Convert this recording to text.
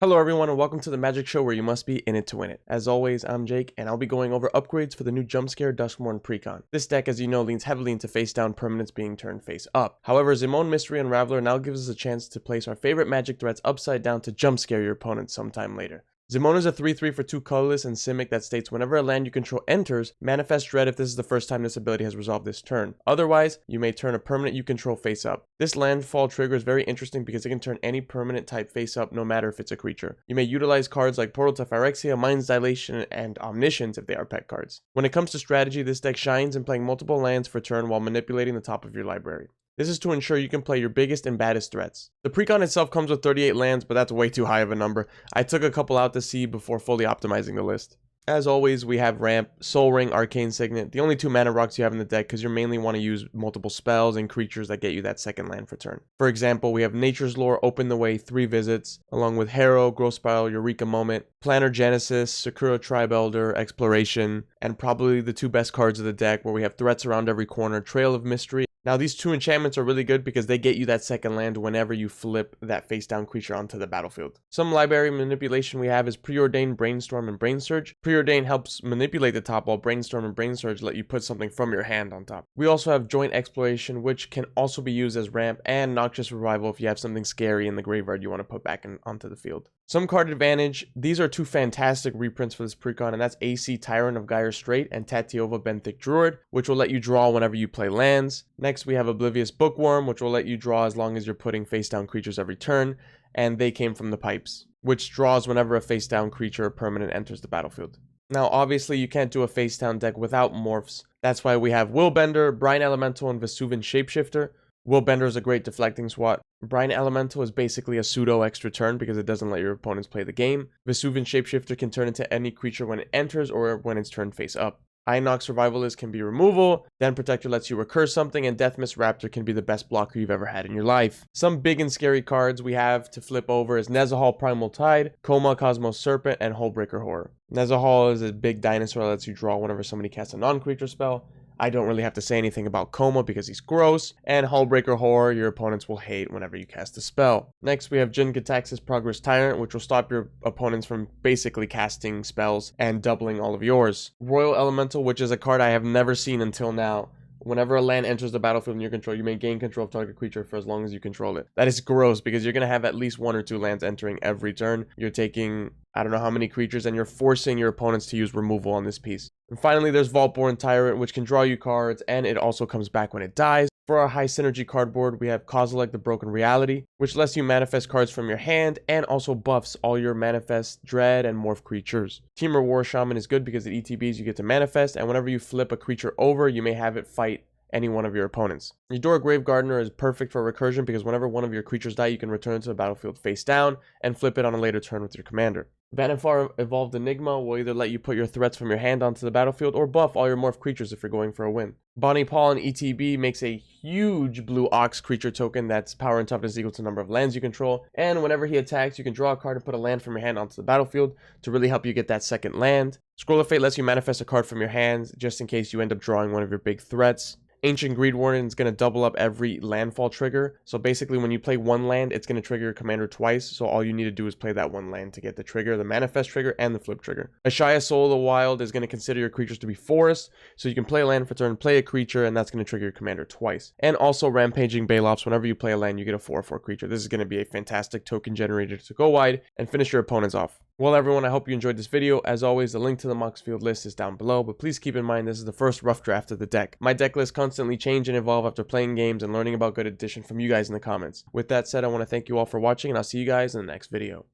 Hello everyone and welcome to the Magic Show where you must be in it to win it. As always, I'm Jake and I'll be going over upgrades for the new Jumpscare Duskmourn Precon. This deck, as you know, leans heavily into face down permanents being turned face up. However, Duskmourn Mystery Unraveler now gives us a chance to place our favorite magic threats upside down to jumpscare your opponent sometime later. Duskmourn is a 3/3 for 2 colorless and Simic that states whenever a land you control enters, manifest dread if this is the first time this ability has resolved this turn. Otherwise, you may turn a permanent you control face up. This landfall trigger is very interesting because it can turn any permanent type face up no matter if it's a creature. You may utilize cards like Portal to Phyrexia, Mind's Dilation, and Omniscience if they are pet cards. When it comes to strategy, this deck shines in playing multiple lands for turn while manipulating the top of your library. This is to ensure you can play your biggest and baddest threats. The Precon itself comes with 38 lands, but that's way too high of a number. I took a couple out to see before fully optimizing the list. As always, we have Ramp, Soul Ring, Arcane Signet, the only 2 mana rocks you have in the deck because you mainly want to use multiple spells and creatures that get you that second land for turn. For example, we have Nature's Lore, Open the Way, 3 visits, along with Harrow, Growth Spiral, Eureka Moment, Planner Genesis, Sakura Tribe Elder, Exploration, and probably the 2 best cards of the deck where we have threats around every corner, Trail of Mystery. Now these 2 enchantments are really good because they get you that second land whenever you flip that face down creature onto the battlefield. Some library manipulation we have is Preordain, Brainstorm, and Brain Surge. Preordain helps manipulate the top while Brainstorm and Brain Surge let you put something from your hand on top. We also have Joint Exploration, which can also be used as ramp, and Noxious Revival if you have something scary in the graveyard you want to put back onto the field. Some card advantage, these are 2 fantastic reprints for this Precon, and that's AC Tyrant of Gyre Strait and Tatiova Benthic Druid, which will let you draw whenever you play lands. Next we have Oblivious Bookworm, which will let you draw as long as you're putting face down creatures every turn, and they came from the pipes, which draws whenever a face down creature or permanent enters the battlefield. Now obviously you can't do a face down deck without morphs. That's why we have Willbender, Brine Elemental, and Vesuvian Shapeshifter. Willbender is a great deflecting SWAT. Brine Elemental is basically a pseudo extra turn because it doesn't let your opponents play the game. Vesuvian Shapeshifter can turn into any creature when it enters or when it's turned face up. Inox Survivalist can be removal, Den Protector lets you recur something, and Deathmist Raptor can be the best blocker you've ever had in your life. Some big and scary cards we have to flip over is Nezahal Primal Tide, Coma Cosmos Serpent, and Hullbreaker Horror. Nezahal is a big dinosaur that lets you draw whenever somebody casts a non-creature spell. I don't really have to say anything about Coma because he's gross, and Hullbreaker Horror your opponents will hate whenever you cast a spell. Next we have Jin Gitaxias Progress Tyrant, which will stop your opponents from basically casting spells and doubling all of yours. Royal Elemental, which is a card I have never seen until now. Whenever a land enters the battlefield in your control, you may gain control of target creature for as long as you control it. That is gross because you're going to have at least 1 or 2 lands entering every turn. You're taking, I don't know how many creatures, and you're forcing your opponents to use removal on this piece. And finally, there's Vaultborn Tyrant, which can draw you cards, and it also comes back when it dies. For our high synergy cardboard, we have Kozilek the Broken Reality, which lets you manifest cards from your hand and also buffs all your manifest, dread, and morph creatures. Temur War Shaman is good because at ETBs you get to manifest, and whenever you flip a creature over, you may have it fight any one of your opponents. Eudora Grave Gardener is perfect for recursion because whenever one of your creatures die, you can return to the battlefield face down and flip it on a later turn with your commander. Vannifar Evolved Enigma will either let you put your threats from your hand onto the battlefield or buff all your morph creatures if you're going for a win. Bonnie Paul in ETB makes a huge blue ox creature token that's power and toughness equal to the number of lands you control, and whenever he attacks you can draw a card and put a land from your hand onto the battlefield to really help you get that second land. Scroll of Fate lets you manifest a card from your hands just in case you end up drawing one of your big threats. Ancient Greed Warden is going to double up every landfall trigger. So basically when you play 1 land, it's going to trigger your commander twice. So all you need to do is play that 1 land to get the trigger, the manifest trigger, and the flip trigger. Ashaya Soul of the Wild is going to consider your creatures to be forests. So you can play a land for turn, play a creature, and that's going to trigger your commander twice. And also Rampaging Balops, whenever you play a land, you get a 4/4 creature. This is going to be a fantastic token generator to go wide and finish your opponents off. Well everyone, I hope you enjoyed this video. As always, the link to the Moxfield list is down below, but please keep in mind this is the first rough draft of the deck. My deck lists constantly change and evolve after playing games and learning about good addition from you guys in the comments. With that said, I want to thank you all for watching, and I'll see you guys in the next video.